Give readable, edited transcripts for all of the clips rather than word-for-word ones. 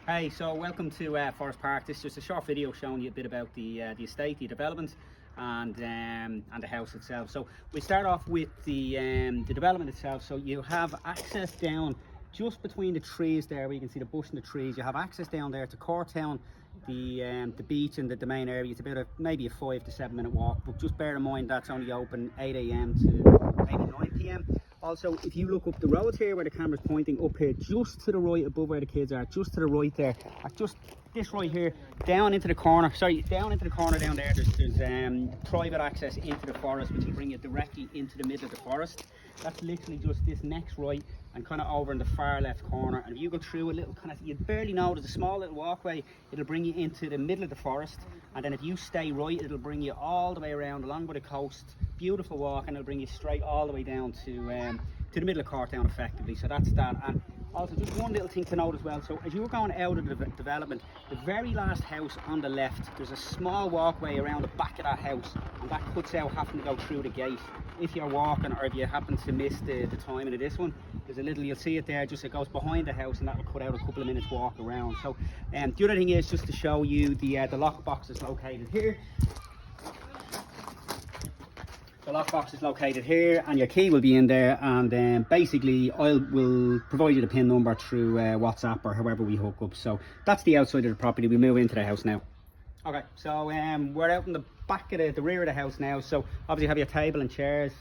Hey, so welcome to Forest Park. This is just a short video showing you a bit about the estate, the development, and the house itself. So we start off with the development itself. So you have access down just between the trees there, where you can see the bush and the trees. You have access down there to Courtown, the beach and the main area. It's about maybe a 5 to 7 minute walk, but just bear in mind that's only open 8 a.m. to maybe 9 p.m. Also, if you look up the road here where the camera's pointing up here, just to the right above where the kids are, just to the right there, just this right here, down into the corner, down into the corner down there, there's private access into the forest, which will bring you directly into the middle of the forest. That's literally just this next right and kind of over in the far left corner. And if you go through a little kind of, you barely know, there's a small little walkway, it'll bring you into the middle of the forest. And then if you stay right, it'll bring you all the way around along by the coast. Beautiful walk, and it'll bring you straight all the way down to the middle of Courtown effectively. So that's that. And also just one little thing to note as well, so as you're going out of the development, the very last house on the left, there's a small walkway around the back of that house, and that cuts out having to go through the gate. If you're walking, or if you happen to miss the timing of this one, there's a little, you'll see it there, just it goes behind the house, and that will cut out a couple of minutes walk around. So the other thing is just to show you the lockbox is located here. The lockbox is located here, and your key will be in there, and basically will provide you the PIN number through WhatsApp or however we hook up. So that's the outside of the property. We move into the house now. Okay, so we're out in the back of the rear of the house now. So obviously you have your table and chairs,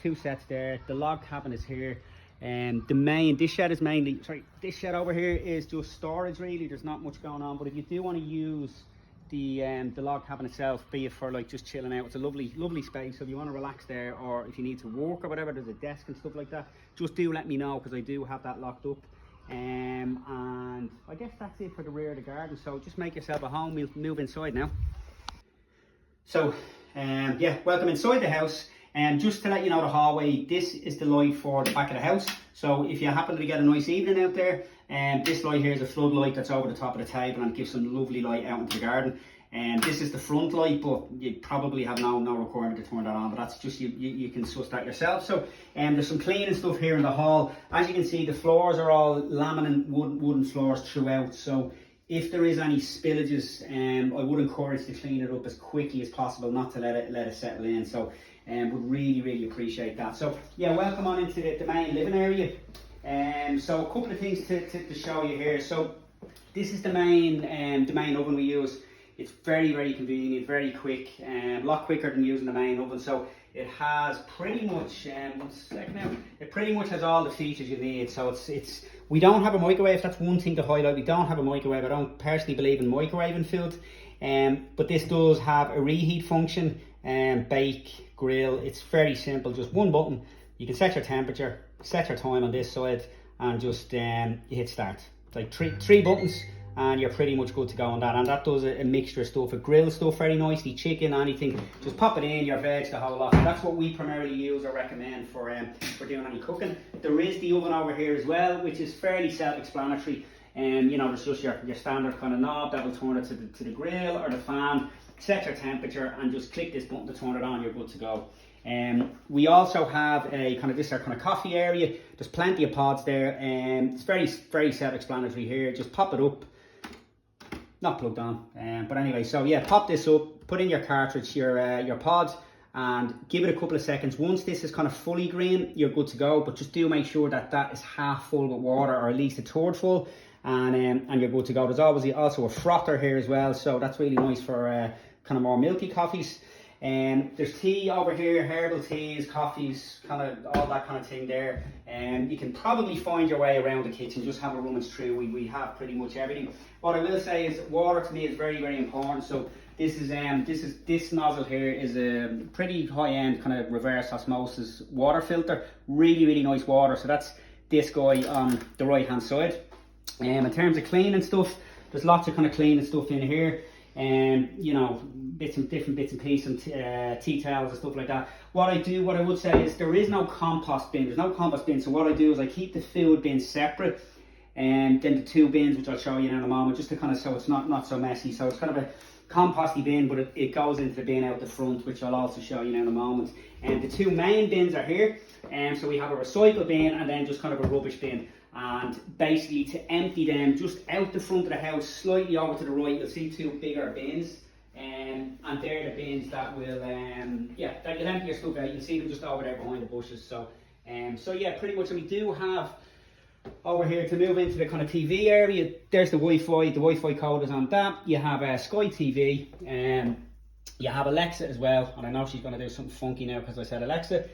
2 sets there. The log cabin is here. This shed is mainly, this shed over here is just storage really. There's not much going on, but if you do want to use the log cabin itself, be it for like just chilling out, it's a lovely space. So if you want to relax there, or if you need to work or whatever, there's a desk and stuff like that, just do let me know, because I do have that locked up. And I guess that's it for the rear of the garden. So just make yourself at home. We'll move inside now. So yeah, welcome inside the house. And just to let you know, the hallway, this is the light for the back of the house. So if you happen to get a nice evening out there, this light here is a floodlight that's over the top of the table and gives some lovely light out into the garden. And this is the front light, but you probably have no requirement to turn that on, but that's just, you can suss that yourself. So there's some cleaning stuff here in the hall. As you can see, the floors are all laminate wooden floors throughout. So if there is any spillages, I would encourage to clean it up as quickly as possible, not to let it settle in. So would really appreciate that. So yeah, welcome on into the main living area. So a couple of things to show you here. So this is the main oven we use. It's very convenient, very quick, a lot quicker than using the main oven. So it has pretty much, it pretty much has all the features you need. So we don't have a microwave. That's one thing to highlight. We don't have a microwave. I don't personally believe in microwaving food, but this does have a reheat function, bake, grill. It's very simple, just one button. You can set your temperature, set your time on this side, and just you hit start. It's like three buttons, and you're pretty much good to go on that. And that does a mixture of stuff. It grills stuff very nicely, chicken, anything. Just pop it in, your veg, the whole lot. And that's what we primarily use or recommend for doing any cooking. There is the oven over here as well, which is fairly self-explanatory. You know, there's just your standard kind of knob that will turn it to the grill or the fan. Set your temperature and just click this button to turn it on. You're good to go. We also have a kind of coffee area. There's plenty of pods there, and it's very self-explanatory here. Just pop it up. Not plugged on, but anyway, so yeah, pop this up, put in your cartridge, your pod, and give it a couple of seconds. Once this is kind of fully green, you're good to go, but just do make sure that is half full with water, or at least a third full, and you're good to go. There's obviously also a frother here as well, so that's really nice for kind of more milky coffees. There's tea over here, herbal teas, coffees, kind of all that kind of thing there. You can probably find your way around the kitchen, just have a rummage through. We have pretty much everything. What I will say is water to me is very important. So this nozzle here is a pretty high-end kind of reverse osmosis water filter. Really nice water. So that's this guy on the right hand side. In terms of cleaning stuff, there's lots of kind of cleaning stuff in here. You know, different bits and pieces, and tea towels and stuff like that. What I would say is there is no compost bin. There's no compost bin. So what I do is I keep the food bin separate, and then the 2 bins, which I'll show you in a moment, just to kind of, so it's not so messy. So it's kind of a composty bin, but it goes into the bin out the front, which I'll also show you in a moment. And the 2 main bins are here. So we have a recycle bin and then just kind of a rubbish bin. And basically to empty them just out the front of the house, slightly over to the right, you'll see two bigger bins. And they're the bins that will, that you'll empty your stuff out. You'll see them just over there behind the bushes. So yeah, pretty much. And we do have over here to move into the kind of TV area. There's the Wi-Fi. The Wi-Fi code is on that. You have a Sky TV. You have Alexa as well. And I know she's going to do something funky now because I said Alexa.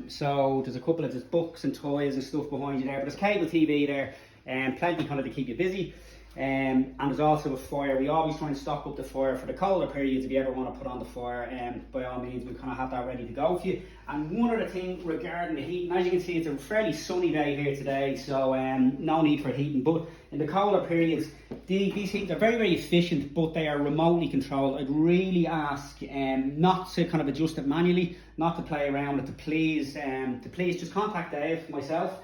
So there's a couple of books and toys and stuff behind you there. But there's cable TV there. And plenty kind of to keep you busy. And there's also a fire. We always try and stock up the fire for the colder periods. If you ever want to put on the fire, by all means, we kind of have that ready to go for you. And one other thing regarding the heating, as you can see, it's a fairly sunny day here today, so no need for heating. But in the colder periods, these heaters are very, very efficient, but they are remotely controlled. I'd really ask not to kind of adjust it manually, not to play around with it, to please just contact Dave, myself.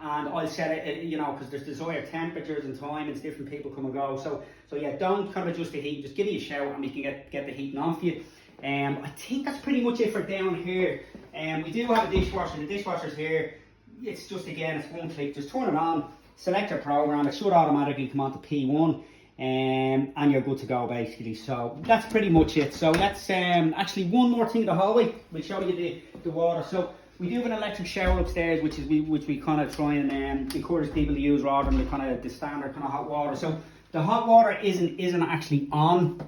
And I'll set it, because there's desired temperatures and timings, different people come and go. So yeah, don't kind of adjust the heat. Just give me a shout and we can get the heating on for you. I think that's pretty much it for down here. We do have a dishwasher. The dishwasher's here. It's just, again, it's one click. Just turn it on, select your program. It should automatically come on to P1. And you're good to go, basically. So that's pretty much it. So let's actually one more thing in the hallway. We'll show you the water. So we do have an electric shower upstairs, which we kind of try and encourage people to use rather than the standard kind of hot water. So the hot water isn't actually on.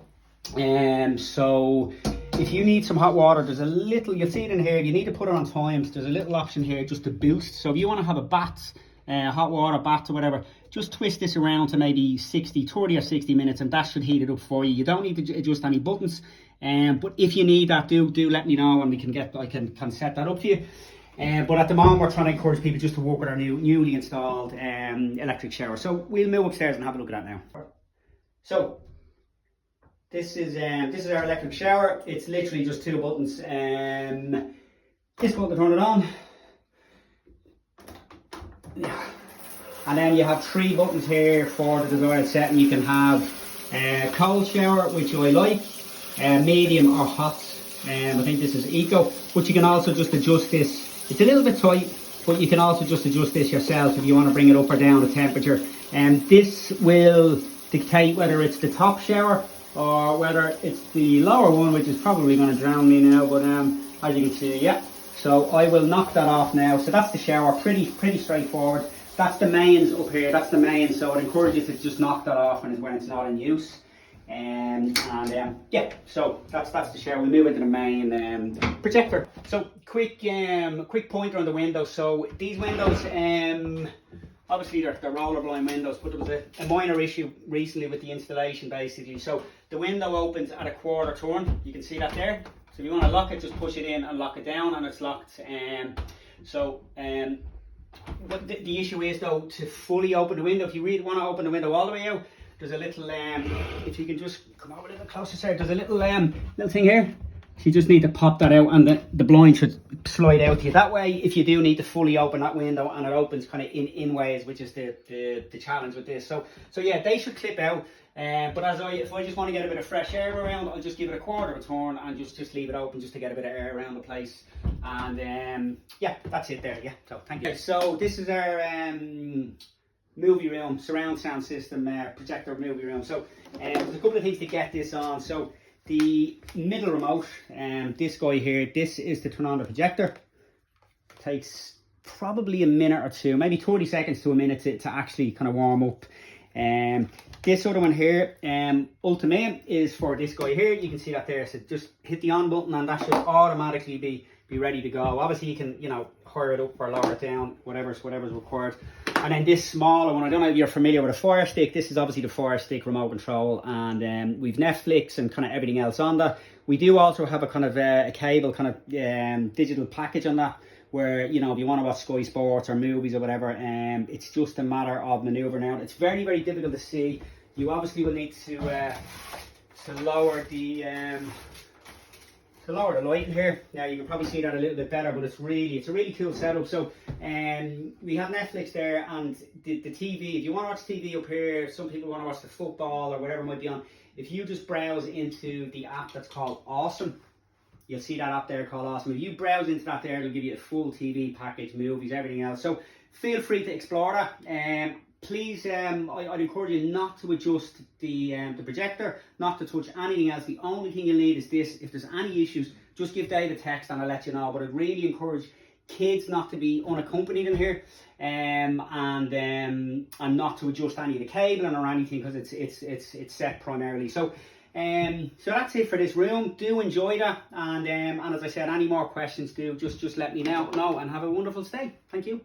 So if you need some hot water, there's a little, you'll see it in here. You need to put it on times. There's a little option here just to boost. So if you want to have a bath, hot water bath or whatever, just twist this around to maybe 30 or 60 minutes, and that should heat it up for you. You don't need to adjust any buttons. But if you need that, do let me know, and I can set that up for you. But at the moment, we're trying to encourage people just to work with our newly installed electric shower. So we'll move upstairs and have a look at that now. So this is our electric shower. It's literally just two buttons. This button to turn it on. Yeah. And then you have three buttons here for the desired setting. You can have cold shower, which I like. Medium or hot, I think this is eco, but you can also just adjust this. It's a little bit tight, but you can also just adjust this yourself if you want to bring it up or down the temperature. And this will dictate whether it's the top shower or whether it's the lower one, which is probably going to drown me now, but as you can see, yeah. So I will knock that off now. So that's the shower, pretty straightforward. That's the mains up here, that's the main, so I'd encourage you to just knock that off when it's not in use. Yeah, so that's the shower. We'll move into the main projector. So quick pointer on the windows. So these windows, obviously they're roller blind windows, but there was a minor issue recently with the installation, basically. So the window opens at a quarter turn. You can see that there. So if you want to lock it, just push it in and lock it down, and it's locked. What the issue is, though, to fully open the window, if you really want to open the window all the way out, there's a little, if you can just come over a little closer, sir, there's a little thing here. So you just need to pop that out, and the blind should slide out to you. That way, if you do need to fully open that window, and it opens kind of in ways, which is the challenge with this. So yeah, they should clip out. But if I just want to get a bit of fresh air around, I'll just give it a quarter of a turn and just leave it open just to get a bit of air around the place. And yeah, that's it there. Yeah, so thank you. So this is our movie room, surround sound system, projector movie room. So there's a couple of things to get this on. So the middle remote, this guy here, this is to turn on the projector. Takes probably a minute or two, maybe 30 seconds to a minute to actually kind of warm up. This other one here, ultimate, is for this guy here. You can see that there. So just hit the on button and that should automatically be ready to go. Obviously you can, higher it up or lower it down, whatever's required. And then this smaller one, I don't know if you're familiar with a Fire Stick. This is obviously the Fire Stick remote control, and we've Netflix and kind of everything else on that. We do also have a kind of a cable kind of digital package on that, where, if you want to watch Sky Sports or movies or whatever, it's just a matter of manoeuvring out. It's very, very difficult to see. You obviously will need to lower the light in here. Now you can probably see that a little bit better, but it's a really cool setup. So we have Netflix there, and the TV. If you want to watch TV up here, some people want to watch the football or whatever might be on. If you just browse into the app that's called Awesome, you'll see that app there called Awesome. If you browse into that there, it'll give you a full TV package, movies, everything else. So feel free to explore that. Please, I'd encourage you not to adjust the projector, not to touch anything else. The only thing you'll need is this. If there's any issues, just give Dave a text and I'll let you know. But I'd really encourage kids not to be unaccompanied in here, and not to adjust any of the cabling or anything, because it's set primarily. So that's it for this room. Do enjoy that, and as I said, any more questions, do just let me know, and have a wonderful stay. Thank you.